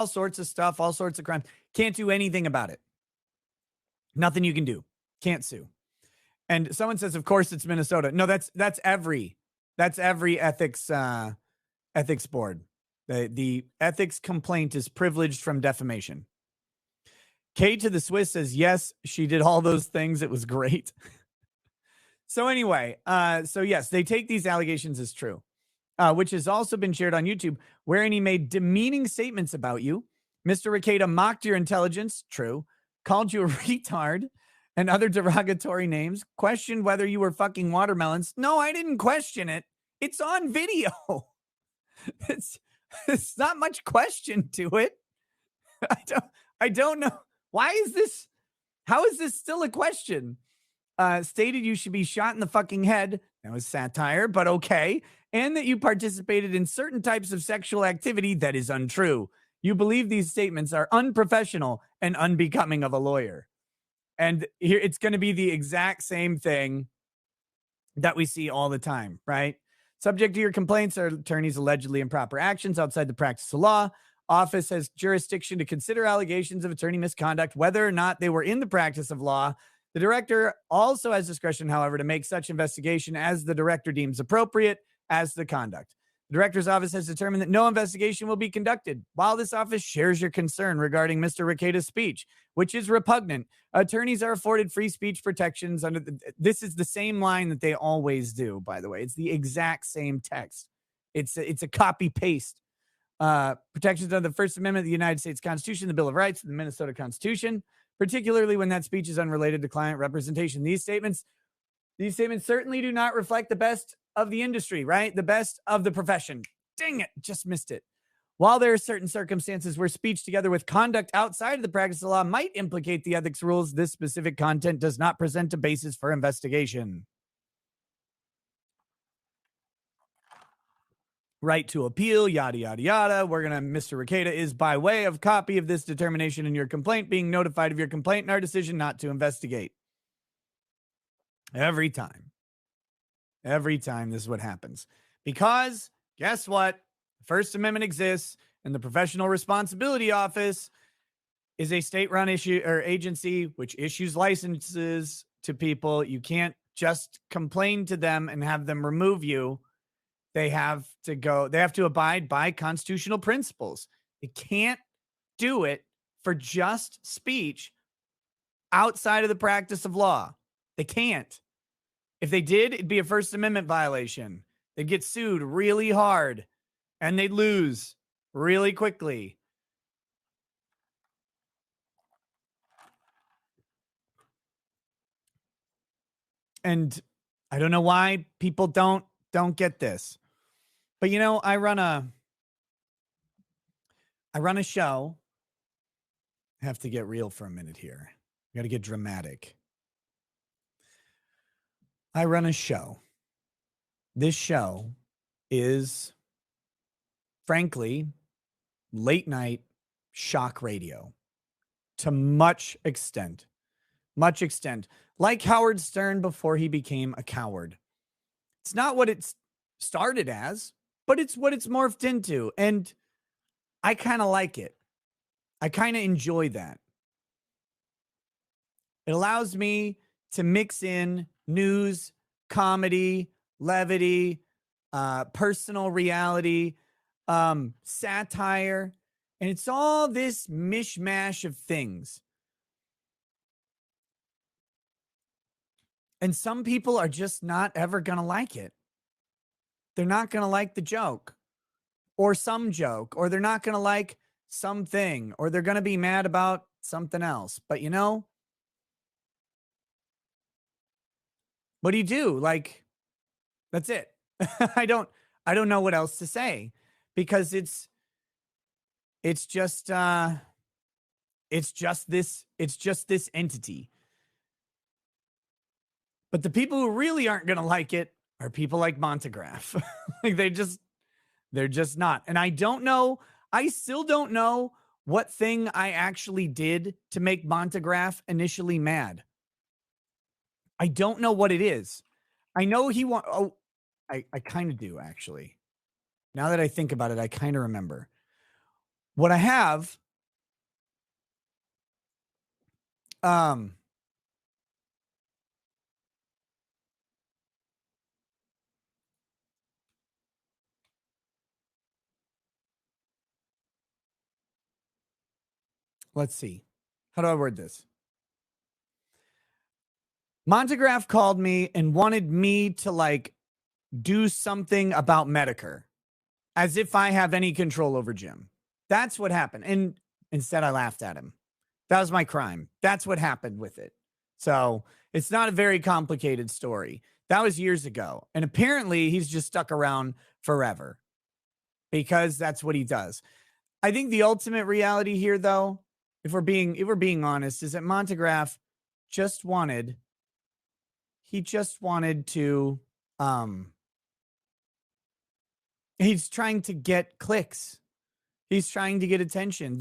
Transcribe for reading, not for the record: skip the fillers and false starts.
all sorts of stuff, all sorts of crimes. Can't do anything about it. Nothing you can do. Can't sue. And someone says, of course, it's Minnesota. No, that's every ethics ethics board. The ethics complaint is privileged from defamation. K to the Swiss says, yes, she did all those things. It was great. So anyway, so yes, they take these allegations as true, which has also been shared on YouTube, wherein he made demeaning statements about you. Mr. Rekieta mocked your intelligence, true, called you a retard and other derogatory names, questioned whether you were fucking watermelons. No, I didn't question it. It's on video. It's not much question to it. I don't know. Why is this? How is this still a question? Stated you should be shot in the fucking head. That was satire, but okay. And that you participated in certain types of sexual activity that is untrue. You believe these statements are unprofessional and unbecoming of a lawyer. And here it's going to be the exact same thing that we see all the time, right? Subject to your complaints are attorneys' allegedly improper actions outside the practice of law. Office has jurisdiction to consider allegations of attorney misconduct, whether or not they were in the practice of law. The director also has discretion, however, to make such investigation as the director deems appropriate as the conduct. The director's office has determined that no investigation will be conducted. While this office shares your concern regarding Mr. Rekieta's speech, which is repugnant, attorneys are afforded free speech protections under this is the same line that they always do, by the way. It's the exact same text. It's a copy paste. Protections under the First Amendment of the United States Constitution, the Bill of Rights, and the Minnesota Constitution, particularly when that speech is unrelated to client representation. These statements certainly do not reflect the best of the industry, right? The best of the profession. Dang it, just missed it. While there are certain circumstances where speech together with conduct outside of the practice of law might implicate the ethics rules, this specific content does not present a basis for investigation. Right to appeal, yada, yada, yada. Mr. Rekieta is by way of copy of this determination in your complaint, being notified of your complaint and our decision not to investigate. Every time this is what happens. Because guess what? The First Amendment exists, and the Professional Responsibility Office is a state-run agency which issues licenses to people. You can't just complain to them and have them remove you. They have to abide by constitutional principles. They can't do it for just speech outside of the practice of law. They can't. If they did, it'd be a First Amendment violation. They'd get sued really hard and they'd lose really quickly. And I don't know why people don't get this. But you know, I run a show. I have to get real for a minute here. I got to get dramatic. I run a show. This show is, frankly, late night shock radio to much extent. Like Howard Stern before he became a coward. It's not what it started as, but it's what it's morphed into. And I kind of like it. I kind of enjoy that. It allows me to mix in news, comedy, levity, personal reality, satire, and it's all this mishmash of things. And some people are just not ever going to like it. They're not going to like the joke or some joke, or they're not going to like something, or they're going to be mad about something else. But you know, what do you do? Like, that's it. I don't know what else to say, because it's just this entity. But the people who really aren't going to like it are people like Montegraph. Like they're just not. And I still don't know what thing I actually did to make Montegraph initially mad. I don't know what it is. I know I kind of do, actually. Now that I think about it, I kind of remember. What I have, let's see. How do I word this? Montegraph called me and wanted me to like do something about Medicare as if I have any control over Jim. That's what happened. And instead I laughed at him. That was my crime. That's what happened with it. So it's not a very complicated story. That was years ago. And apparently he's just stuck around forever because that's what he does. I think the ultimate reality here, though, if we're being honest, is that Montegraph just wanted to he's trying to get clicks. He's trying to get attention.